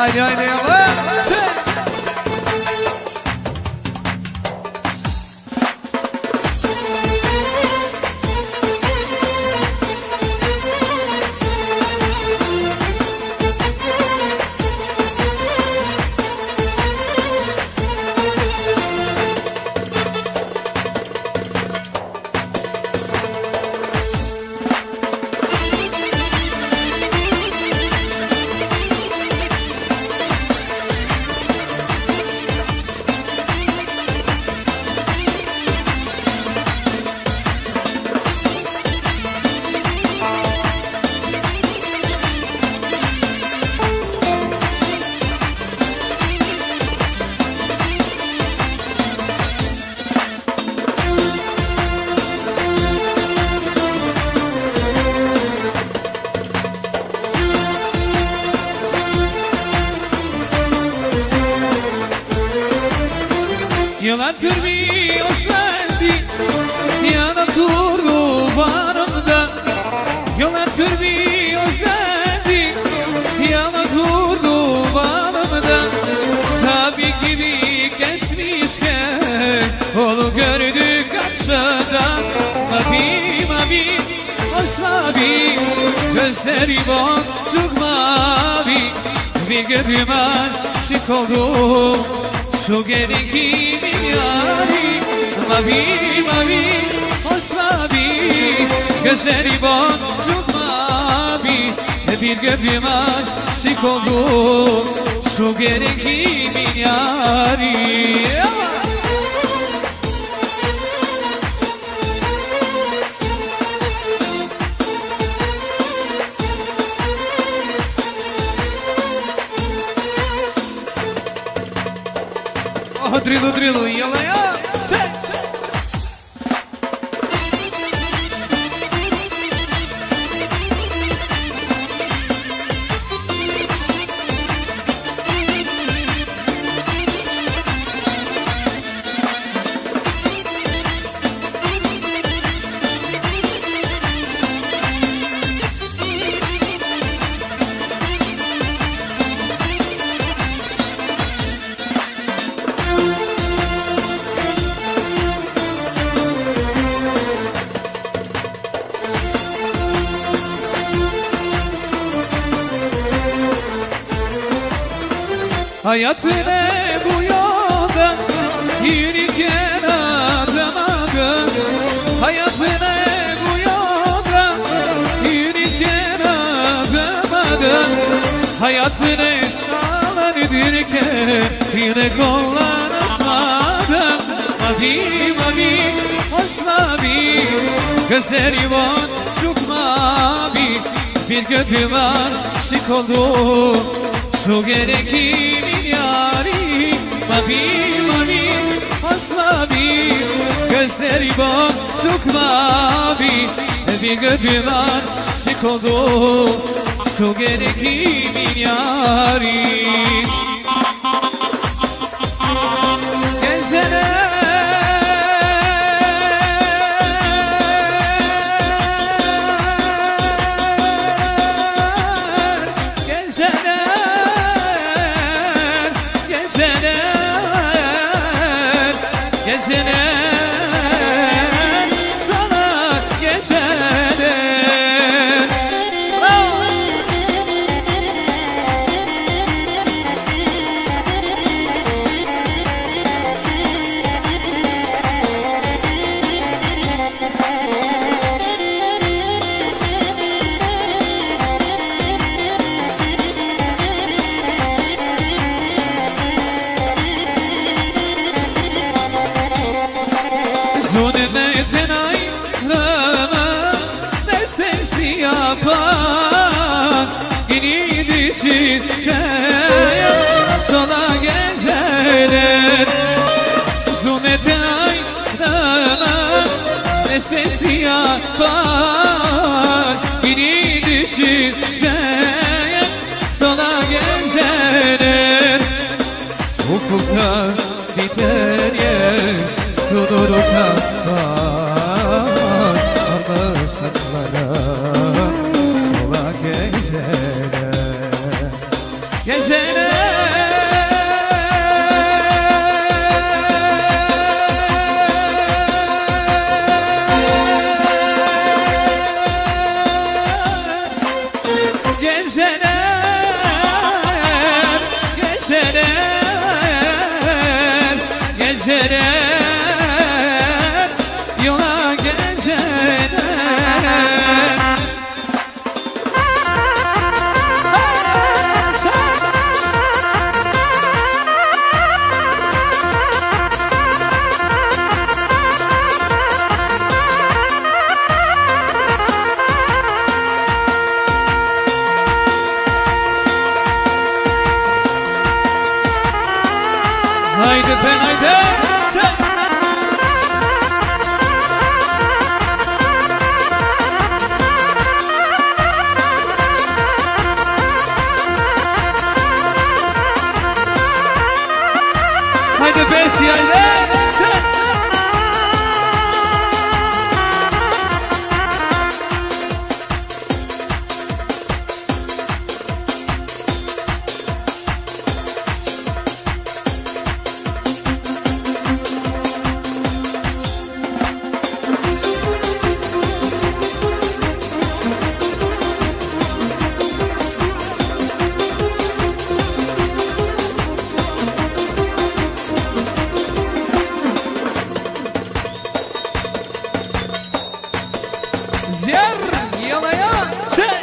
Haydi haydi yallah. Yıllardır bir özlendi yana durdu bağrımda. Yıllardır bir özlendi yana durdu bağrımda. Tabi gibi kesmişken onu gördük karşıdan. Mavi mavi mavi gözleri boncuk mavi. Bir gördüm aşık oldum. Şu gelin kimin yari. Mavi mavi mavi gözleri boncuk mavi. Bir gördüm aşık oldum. Şu gelin kimin yari. Drilu drilu yalaya. Hayat ne bu yolda yürürken adamadım. Hayat ne bu yolda yürürken adamadım. Hayat ne dağlarırken yine kollar asmadım. Mavi mavi mavi gözleri boncuk mavi. Bir gördüm aşık oldum. Şu gelin kimin yari. Mavi mavi mavi gözleri boncuk mavi. Bir gördüm aşık oldum. Şu gelin kimin yari. Geceler sana geceler. Yapan yeni düşünce sana geceler. Zulmete aynana nestesi yapan yeni düşünce sana geceler. Hukukta biter yer sudur kapan ama saçlara geceler. Zjarë, jela ja, qej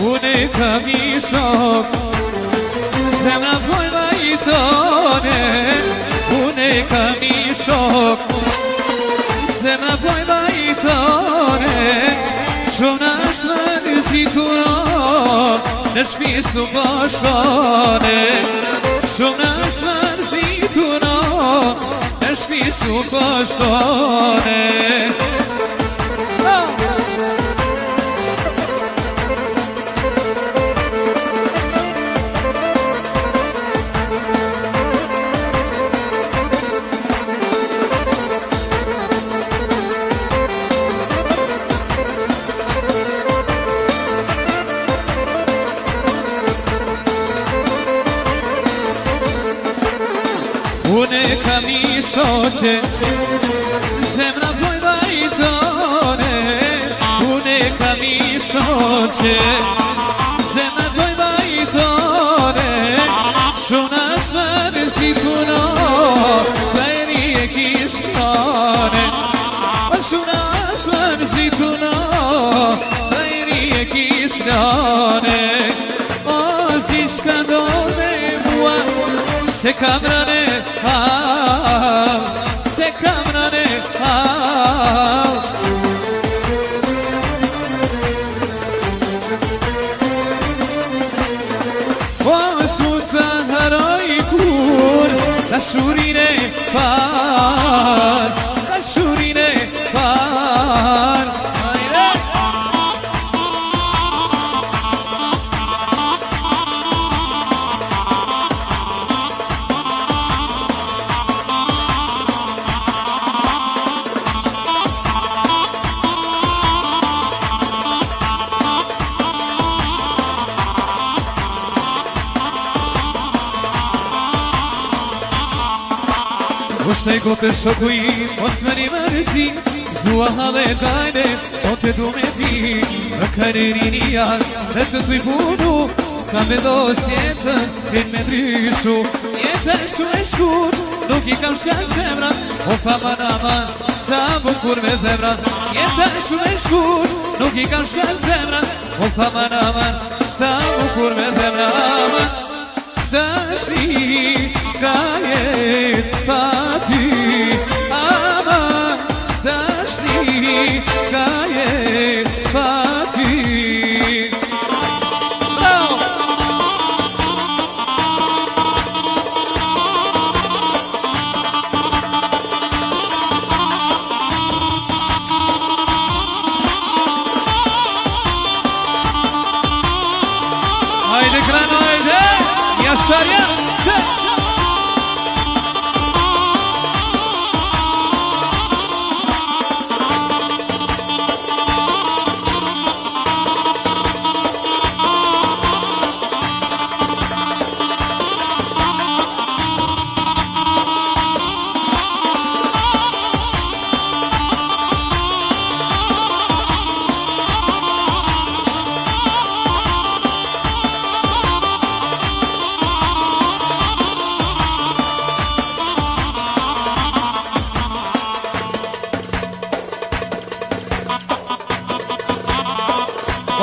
Une kam I shok Zemra pojma I tone Une kam I shok Zemra pojma I tone Shumë është më nëzituro Në shpisu bashkone Shumë është më nëzituro Në shpisu bashkone Une kam I shoqe Zemra pojma I tone Une kam I shoqe Zemra pojma I tone Shumë është më nëzituno Bëjri e kishkone Shumë është më nëzituno Bëjri e kishkone O zi shka do me mua Se kamrane Se kamrane O su të haroj kur Dashurine par Dashurine par Ushtaj gote shoku I, mos me një mërësi Zdua halë e dajne, sot e du me ti Në karerin I jarë, dhe të tuj punu Ka vendos jetën, vin me dryshu Jetën shu e shkur, nuk I kam shkan zemra O pa man aman, sa bukur me zemra Jetën shu e shkur, nuk I kam shkan zemra O pa man aman, sa bukur me zemra Dashni s'ka jet pa ty Aman Dashni s'ka jet pa ty Bravo! Haydi krano haydi Yaşar ya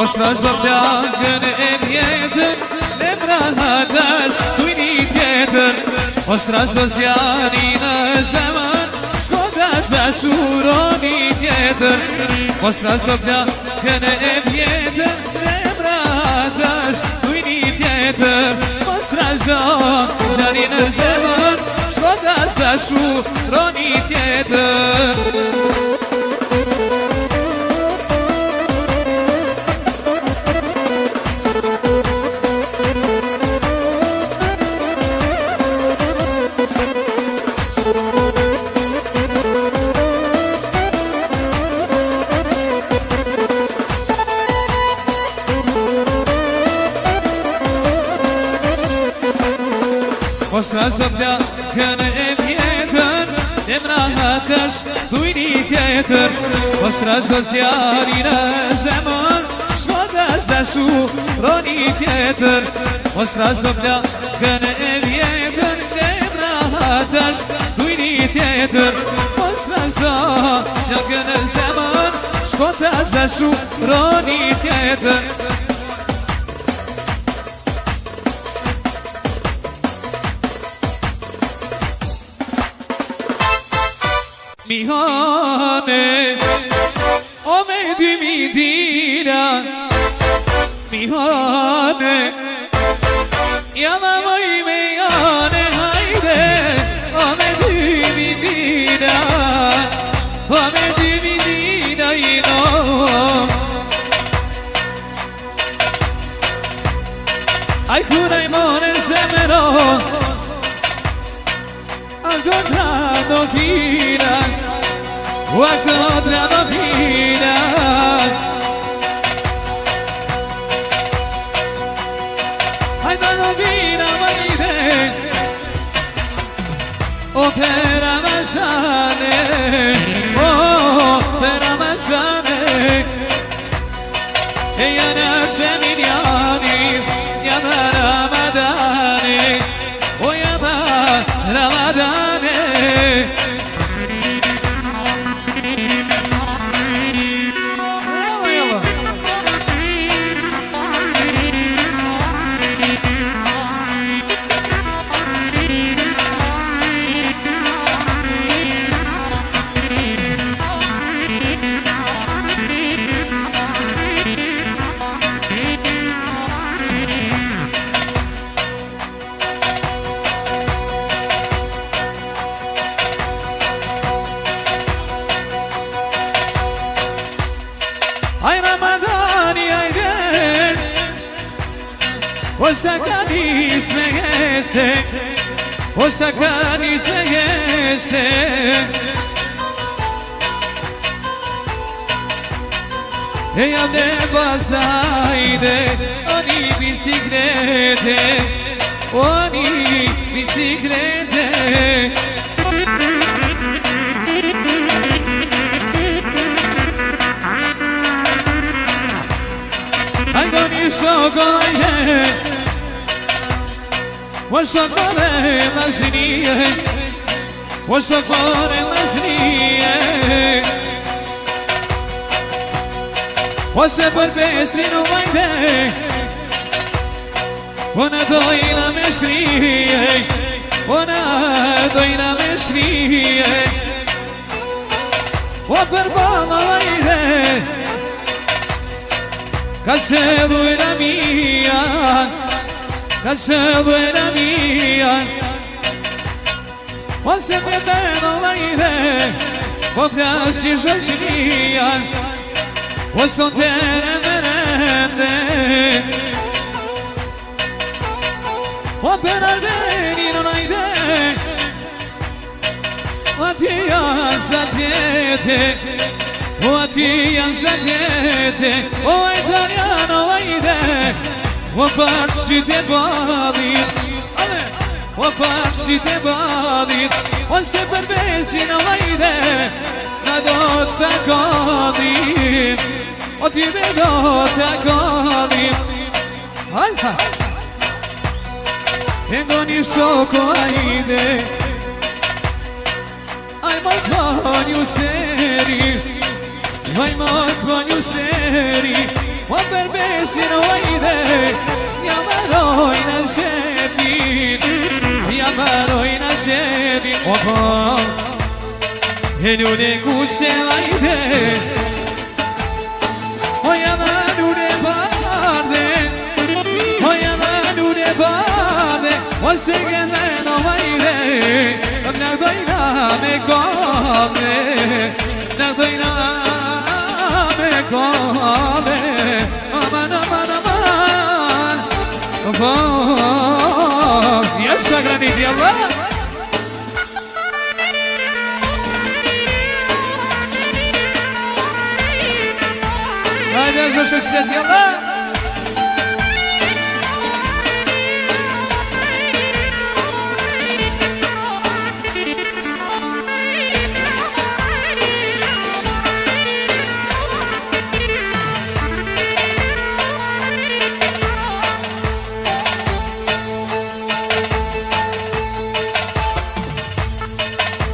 Osra zoptakën e vjetën Ne brahatash tujni tjetër Osra zozjani në zemën Shkodash dashuroni tjetër Osra zoptakën e vjetën Ne brahatash tujni tjetër Osra zozjani në zemën Shkodash dashuroni tjetër Mos razobja kënë e vjetër Emra hatësh dujni tjetër Mos razozjari në zemër Shkodash dashu roni tjetër Mos razobja kënë e vjetër Emra hatësh dujni tjetër Mos razobja kënë e zemër Shkodash dashu roni tjetër Mihane, o me dy mi dira Mihane, jana moj me jane hajde O me dy mi dira, o me dy mi dira i no Aj kuraj more zemero Aldo trado fina Guardo trado fina Ai trado fina manite O per Amazane O per Amazane E yanak seminiani Yana Ramadane O yana Ramadane Ay Ramadani ayden O sakani smegese O sakani smegese Ey ande bazayde Oni bisiklete Oni bisiklete Ay goni sokolayde Wa sokore lazniye Wa sokore lazniye Wa sepet besrin umayde Wa na doina meshriye Wa na doina meshriye Wa perbalayde Calcedo era mia, calcedo era mia Once me deno la idea, pokrasi žasnija Oso tere merende O per albeni non hai idea A ti alza diete O a ti jam zadjete, o italiano ajde O baš si te balit, o baš si te balit On se pervesi na ajde, na do te godim O ti me do te godim Ajde E goni soko ajde Ajmo zvonju seri Vajmo zvonju seri O perbesi no ajde Jamaroj na zebin Jamaroj na zebin Oho E ljude kuće ajde O jama ljude barde O jama ljude barde O se gene no ajde Nak dojna me kode Nak dojna kode aman aman aman oh yaşa granit yallah haydi coşukset yallah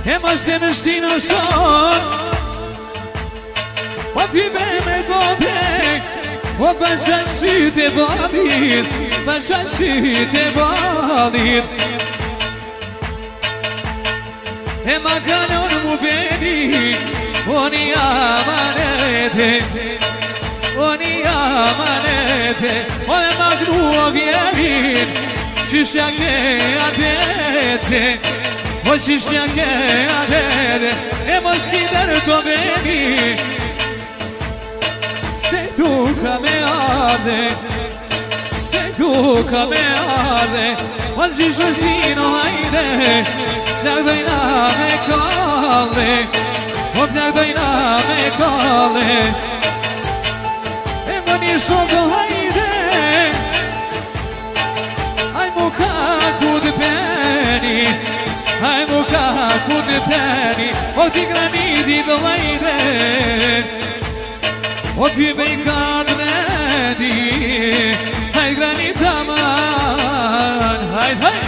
E mos e më shtinë son Po t'i be me dobek Po përqan sytë e balit Përqan sytë e balit E ma kanon mu beni Oni amanete Oni amanete O e ma grua vjerin Qishja ke adete O qishja ke adete E mos kider do beni Se tu ka me arde Se tu ka me arde O gjishë sino hajde Plak dojna me kalle O plak dojna me kalle E më një sotë hajde Aj mu ka ku të peni Aj mu ka ku të peni O ti graniti do hajde O ti bej kardë me di Hajt granita man Hajt, hajt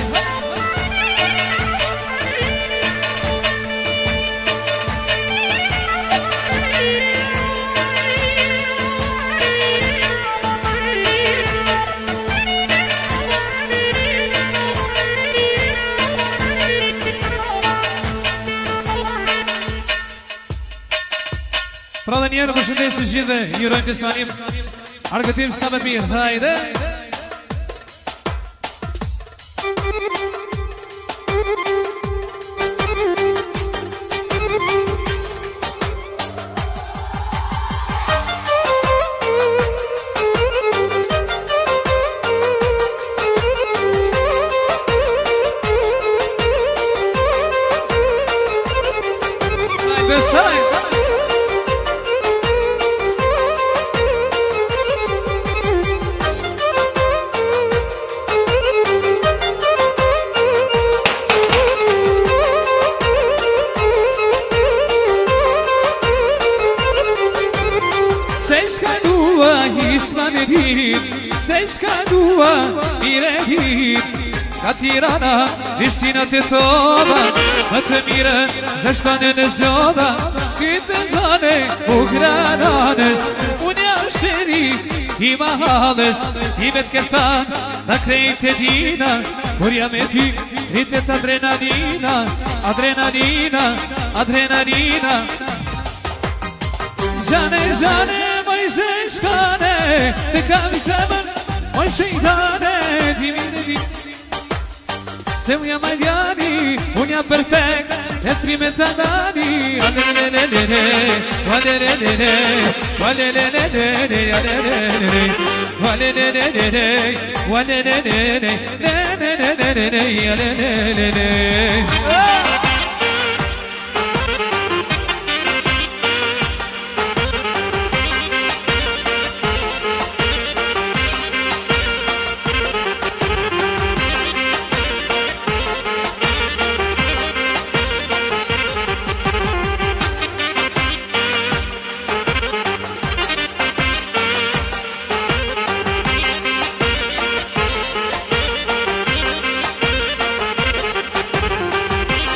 Pra dhe njerë më shëndesin gjithë dhe jurojnë të svanim Argëtim sa më mirë, hajde Hajde, hajde Se qka dua mire hit Ka Tirana, Prishtina të toba Më të mire, zeshkane në zjoda Kytë ndane, Ukraranës Unë jam sheri i mahalës I vetë këtan, në krejt e dina Kur jam e ty, rritet adrenalina Adrenalina, adrenalina Gjane, gjane, moj zeshkane Të kam i zemën Oj shëjtane, dimine di Se unë jam aljani, unë jam perfekt E prime të dani Alelelelele, alelelele Alelelelele, alelelele Alelelelele, alelelele Alelelele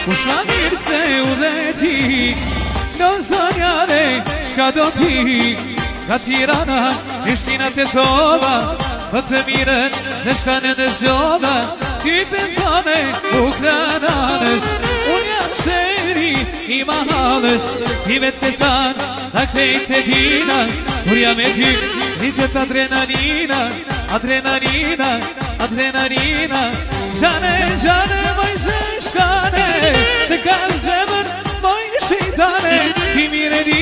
Kusha mirë se u dhe ti Në zonjare qka do ti Ka Tirana, Prishtina të toba Për të mirën zeshkane në zjoda Ty të mbane Ukraranës Unë jam sheri i mahalës Ti vetë të tanë në krejt e dina Kur jam e ty rritet adrenalina Adrenalina, adrenalina Gjane, gjane, moj zeshkane Të kanë zemën, moj shëjtane Ti mire di,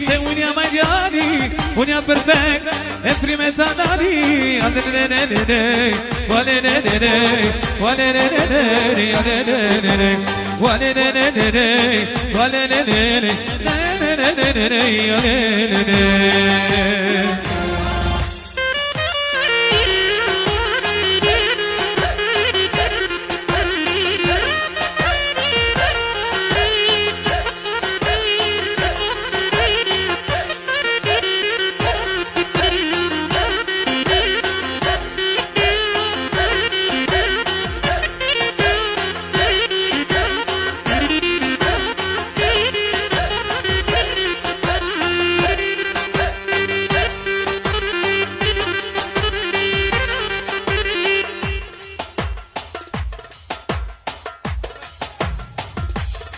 se unë jam aljani Unë jam perfekt, e prime të nani Alelelelele, alelelele Alelelele, alelelele Alelelele, alelelele Alelelele, alelelele